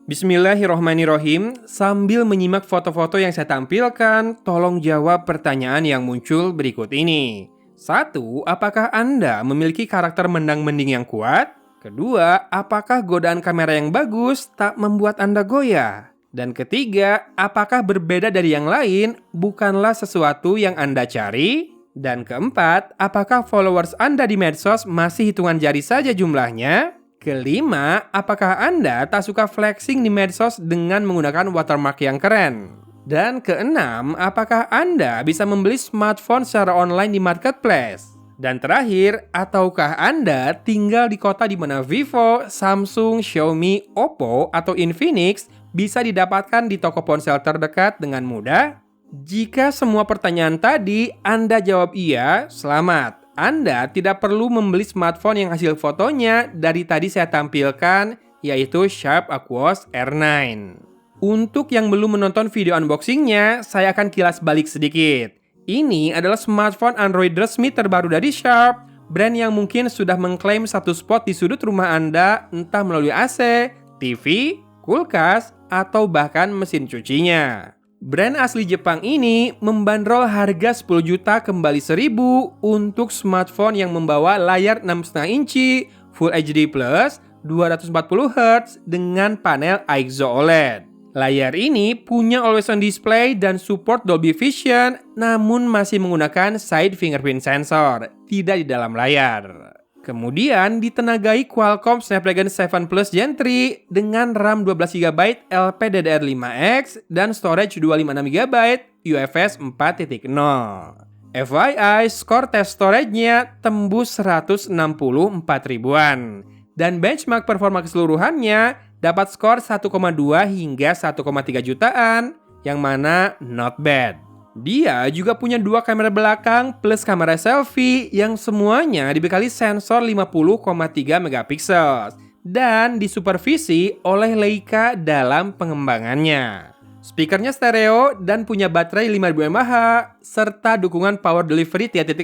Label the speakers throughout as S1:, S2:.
S1: Bismillahirrohmanirrohim. Sambil menyimak foto-foto yang saya tampilkan, tolong jawab pertanyaan yang muncul berikut ini. 1. Apakah Anda memiliki karakter mendang-mending yang kuat? Kedua, apakah godaan kamera yang bagus tak membuat Anda goyah? Dan ketiga, apakah berbeda dari yang lain bukanlah sesuatu yang Anda cari? Dan keempat, apakah followers Anda di medsos masih hitungan jari saja jumlahnya? Kelima, apakah Anda tak suka flexing di medsos dengan menggunakan watermark yang keren? Dan keenam, apakah Anda bisa membeli smartphone secara online di marketplace? Dan terakhir, ataukah Anda tinggal di kota di mana Vivo, Samsung, Xiaomi, Oppo, atau Infinix bisa didapatkan di toko ponsel terdekat dengan mudah? Jika semua pertanyaan tadi Anda jawab iya, selamat. Anda tidak perlu membeli smartphone yang hasil fotonya dari tadi saya tampilkan, yaitu Sharp Aquos R9. Untuk yang belum menonton video unboxingnya, saya akan kilas balik sedikit. Ini adalah smartphone Android resmi terbaru dari Sharp, brand yang mungkin sudah mengklaim satu spot di sudut rumah Anda, entah melalui AC, TV, kulkas, atau bahkan mesin cucinya. Brand asli Jepang ini membanderol harga 10 juta kembali 1.000 untuk smartphone yang membawa layar 6,5 inci, Full HD+, 240 Hz dengan panel IXO OLED. Layar ini punya always on display dan support Dolby Vision, namun masih menggunakan side fingerprint sensor, tidak di dalam layar. Kemudian ditenagai Qualcomm Snapdragon 7 Plus Gen 3 dengan RAM 12GB LPDDR5X dan storage 256GB UFS 4.0. FYI, skor tes storage-nya tembus 164 ribuan. Dan benchmark performa keseluruhannya dapat skor 1,2 hingga 1,3 jutaan, yang mana not bad. Dia juga punya dua kamera belakang plus kamera selfie yang semuanya dibekali sensor 50,3 megapiksel dan disupervisi oleh Leica dalam pengembangannya. Speakernya stereo dan punya baterai 5000 mAh serta dukungan power delivery 3.0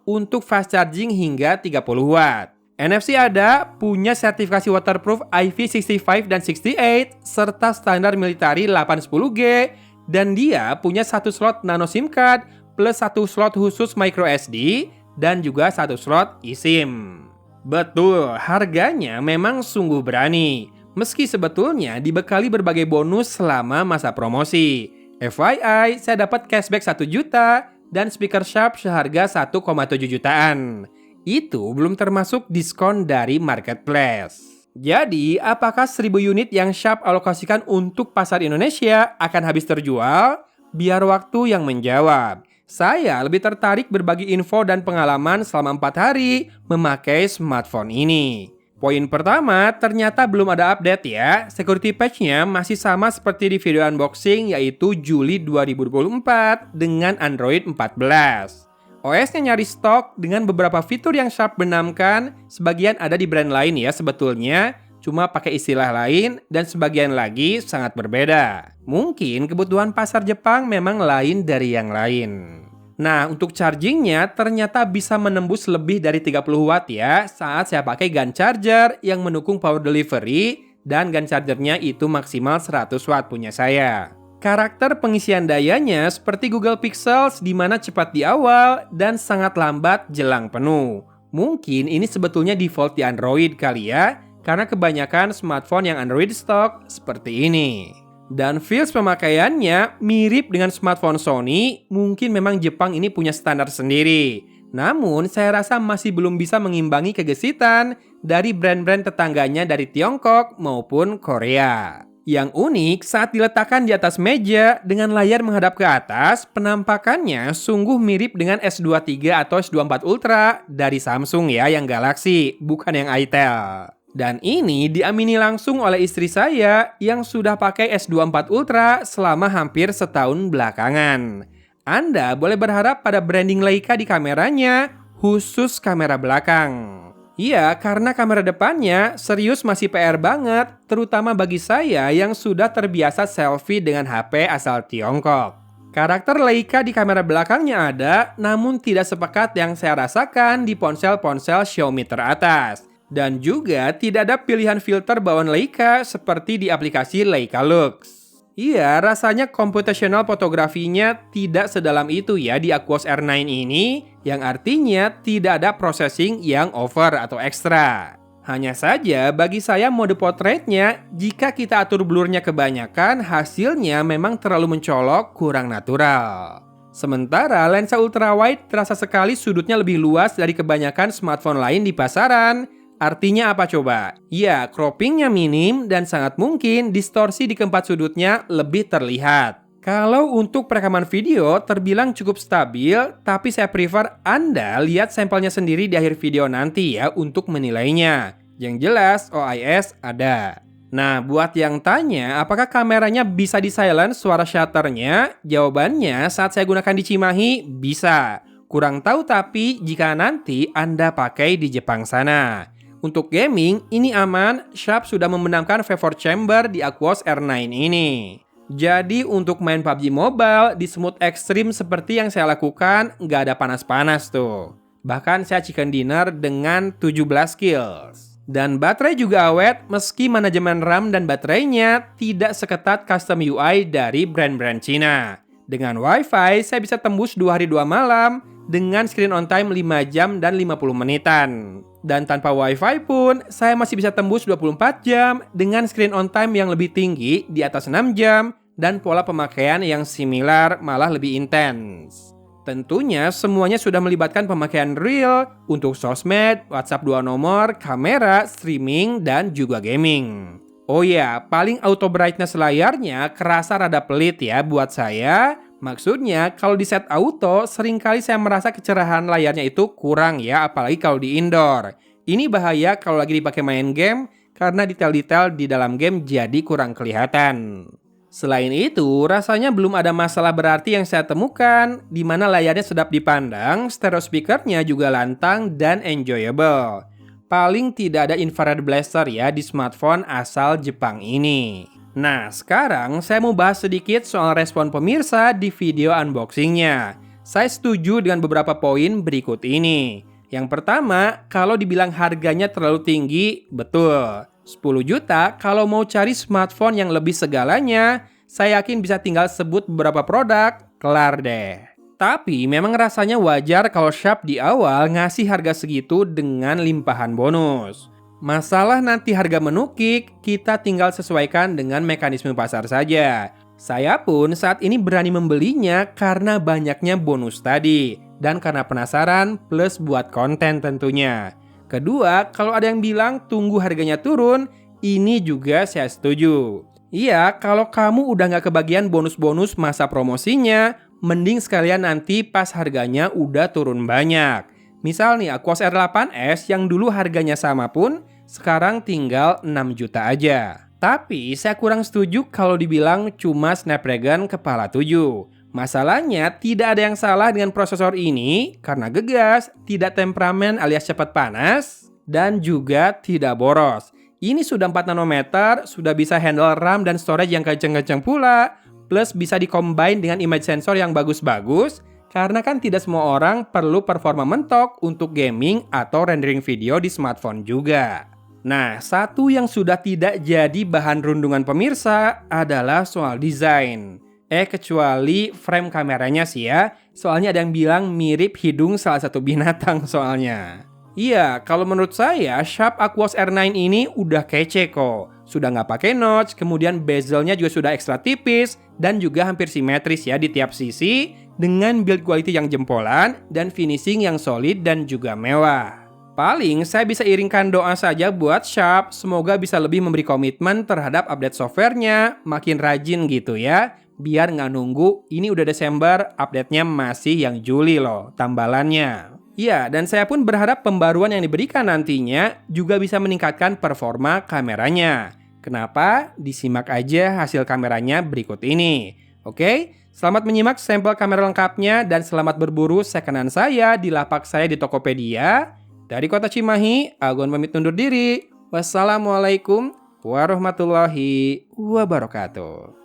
S1: untuk fast charging hingga 30 watt. NFC ada, punya sertifikasi waterproof IP65 dan 68 serta standar military 810G. Dan dia punya satu slot nano SIM card plus satu slot khusus micro SD dan juga satu slot eSIM. Betul, harganya memang sungguh berani. Meski sebetulnya dibekali berbagai bonus selama masa promosi. FYI, saya dapat cashback 1 juta dan speaker Sharp seharga 1,7 jutaan. Itu belum termasuk diskon dari marketplace. Jadi, apakah 1.000 unit yang Sharp alokasikan untuk pasar Indonesia akan habis terjual? Biar waktu yang menjawab. Saya lebih tertarik berbagi info dan pengalaman selama 4 hari memakai smartphone ini. Poin pertama, ternyata belum ada update ya. Security patch-nya masih sama seperti di video unboxing, yaitu Juli 2024 dengan Android 14. OS-nya nyari stok dengan beberapa fitur yang Sharp benamkan, sebagian ada di brand lain ya sebetulnya, cuma pakai istilah lain dan sebagian lagi sangat berbeda. Mungkin kebutuhan pasar Jepang memang lain dari yang lain. Nah, untuk chargingnya ternyata bisa menembus lebih dari 30 watt ya saat saya pakai gun charger yang mendukung power delivery dan gun chargernya itu maksimal 100 watt punya saya. Karakter pengisian dayanya seperti Google Pixels di mana cepat di awal dan sangat lambat jelang penuh. Mungkin ini sebetulnya default di Android kali ya, karena kebanyakan smartphone yang Android stock seperti ini. Dan feels pemakaiannya mirip dengan smartphone Sony, mungkin memang Jepang ini punya standar sendiri. Namun saya rasa masih belum bisa mengimbangi kegesitan dari brand-brand tetangganya dari Tiongkok maupun Korea. Yang unik saat diletakkan di atas meja dengan layar menghadap ke atas, penampakannya sungguh mirip dengan S23 atau S24 Ultra dari Samsung ya yang Galaxy, bukan yang Itel. Dan ini diamini langsung oleh istri saya yang sudah pakai S24 Ultra selama hampir setahun belakangan. Anda boleh berharap pada branding Leica di kameranya, khusus kamera belakang. Iya, karena kamera depannya serius masih PR banget, terutama bagi saya yang sudah terbiasa selfie dengan HP asal Tiongkok. Karakter Leica di kamera belakangnya ada, namun tidak sepekat yang saya rasakan di ponsel-ponsel Xiaomi teratas. Dan juga tidak ada pilihan filter bawaan Leica seperti di aplikasi Leica Lux. Iya, rasanya computational fotografinya tidak sedalam itu ya di Aquos R9 ini, yang artinya tidak ada processing yang over atau ekstra. Hanya saja bagi saya mode portraitnya, jika kita atur blurnya kebanyakan, hasilnya memang terlalu mencolok, kurang natural. Sementara lensa ultrawide terasa sekali sudutnya lebih luas dari kebanyakan smartphone lain di pasaran. Artinya apa coba? Ya, croppingnya minim dan sangat mungkin distorsi di keempat sudutnya lebih terlihat. Kalau untuk perekaman video terbilang cukup stabil, tapi saya prefer Anda lihat sampelnya sendiri di akhir video nanti ya untuk menilainya. Yang jelas OIS ada. Nah, buat yang tanya apakah kameranya bisa di silent suara shutternya? Jawabannya saat saya gunakan di Cimahi, bisa. Kurang tahu tapi jika nanti Anda pakai di Jepang sana. Untuk gaming, ini aman, Sharp sudah membenamkan vapor chamber di Aquos R9 ini. Jadi untuk main PUBG Mobile di smooth ekstrim seperti yang saya lakukan, nggak ada panas-panas tuh. Bahkan saya chicken dinner dengan 17 kills. Dan baterai juga awet meski manajemen RAM dan baterainya tidak seketat custom UI dari brand-brand Cina. Dengan Wi-Fi, saya bisa tembus 2 hari 2 malam dengan screen on time 5 jam dan 50 menitan. Dan tanpa Wi-Fi pun, saya masih bisa tembus 24 jam dengan screen on time yang lebih tinggi di atas 6 jam dan pola pemakaian yang similar malah lebih intens. Tentunya semuanya sudah melibatkan pemakaian real untuk sosmed, WhatsApp 2 nomor, kamera, streaming, dan juga gaming. Oh ya, paling auto brightness layarnya kerasa rada pelit ya buat saya. Maksudnya, kalau di set auto, seringkali saya merasa kecerahan layarnya itu kurang ya, apalagi kalau di indoor. Ini bahaya kalau lagi dipakai main game, karena detail-detail di dalam game jadi kurang kelihatan. Selain itu, rasanya belum ada masalah berarti yang saya temukan, di mana layarnya sedap dipandang, stereo speakernya juga lantang dan enjoyable. Paling tidak ada infrared blaster ya di smartphone asal Jepang ini. Nah, sekarang saya mau bahas sedikit soal respon pemirsa di video unboxingnya. Saya setuju dengan beberapa poin berikut ini. Yang pertama, kalau dibilang harganya terlalu tinggi, betul. 10 juta kalau mau cari smartphone yang lebih segalanya, saya yakin bisa tinggal sebut beberapa produk, kelar deh. Tapi memang rasanya wajar kalau Sharp di awal ngasih harga segitu dengan limpahan bonus. Masalah nanti harga menukik, kita tinggal sesuaikan dengan mekanisme pasar saja. Saya pun saat ini berani membelinya karena banyaknya bonus tadi. Dan karena penasaran plus buat konten tentunya. Kedua, kalau ada yang bilang tunggu harganya turun, ini juga saya setuju. Iya, kalau kamu udah nggak kebagian bonus-bonus masa promosinya, mending sekalian nanti pas harganya udah turun banyak. Misal nih, Aquos R8S yang dulu harganya sama pun, sekarang tinggal 6 juta aja. Tapi saya kurang setuju kalau dibilang cuma Snapdragon kepala 7. Masalahnya tidak ada yang salah dengan prosesor ini karena gegas, tidak temperamen alias cepat panas, dan juga tidak boros. Ini sudah 4 nanometer, sudah bisa handle RAM dan storage yang kenceng-kenceng pula, plus bisa di-combine dengan image sensor yang bagus-bagus, karena kan tidak semua orang perlu performa mentok untuk gaming atau rendering video di smartphone juga. Nah, satu yang sudah tidak jadi bahan rundungan pemirsa adalah soal desain. Kecuali frame kameranya sih ya, soalnya ada yang bilang mirip hidung salah satu binatang soalnya. Iya, kalau menurut saya, Sharp Aquos R9 ini udah kece kok. Sudah nggak pakai notch, kemudian bezelnya juga sudah ekstra tipis, dan juga hampir simetris ya di tiap sisi, dengan build quality yang jempolan, dan finishing yang solid dan juga mewah. Paling saya bisa iringkan doa saja buat Sharp, semoga bisa lebih memberi komitmen terhadap update softwarenya, makin rajin gitu ya, biar nggak nunggu, ini udah Desember, update-nya masih yang Juli loh, tambalannya. Ya, dan saya pun berharap pembaruan yang diberikan nantinya juga bisa meningkatkan performa kameranya. Kenapa? Disimak aja hasil kameranya berikut ini. Oke, selamat menyimak sampel kamera lengkapnya dan selamat berburu secondan saya di lapak saya di Tokopedia. Dari kota Cimahi, Agon pamit undur diri. Wassalamualaikum warahmatullahi wabarakatuh.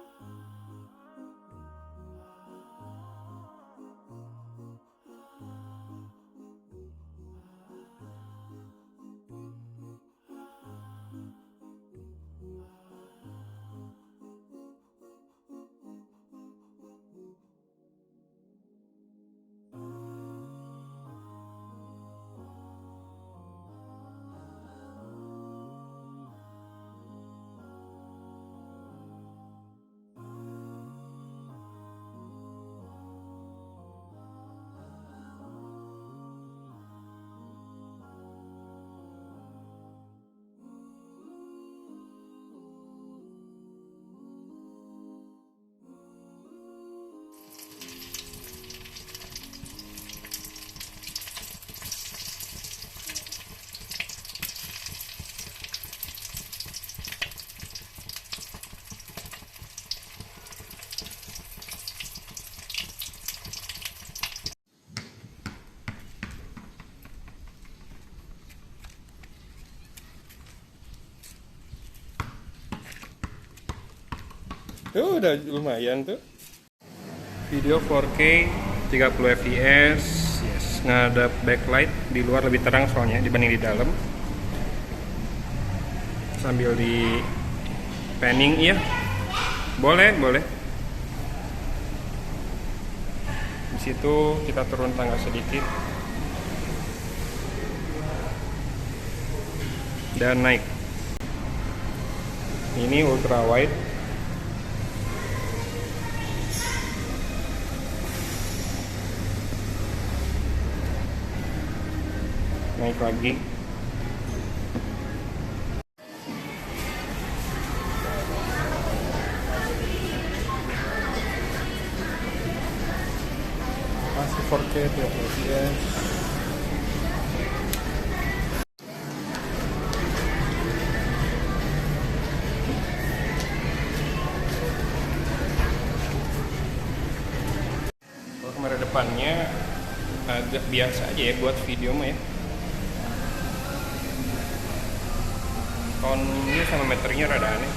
S1: Tuh udah lumayan tuh. Video 4K 30 fps, yes, ngadap backlight di luar lebih terang soalnya dibanding di dalam. Sambil di panning, iya, boleh. Di situ kita turun tangga sedikit dan naik. Ini ultra wide. Naik lagi. Masih 4K 30 fps. Kalau kamera depannya agak biasa aja ya buat video mah ya. Tonnya sama meternya rada aneh.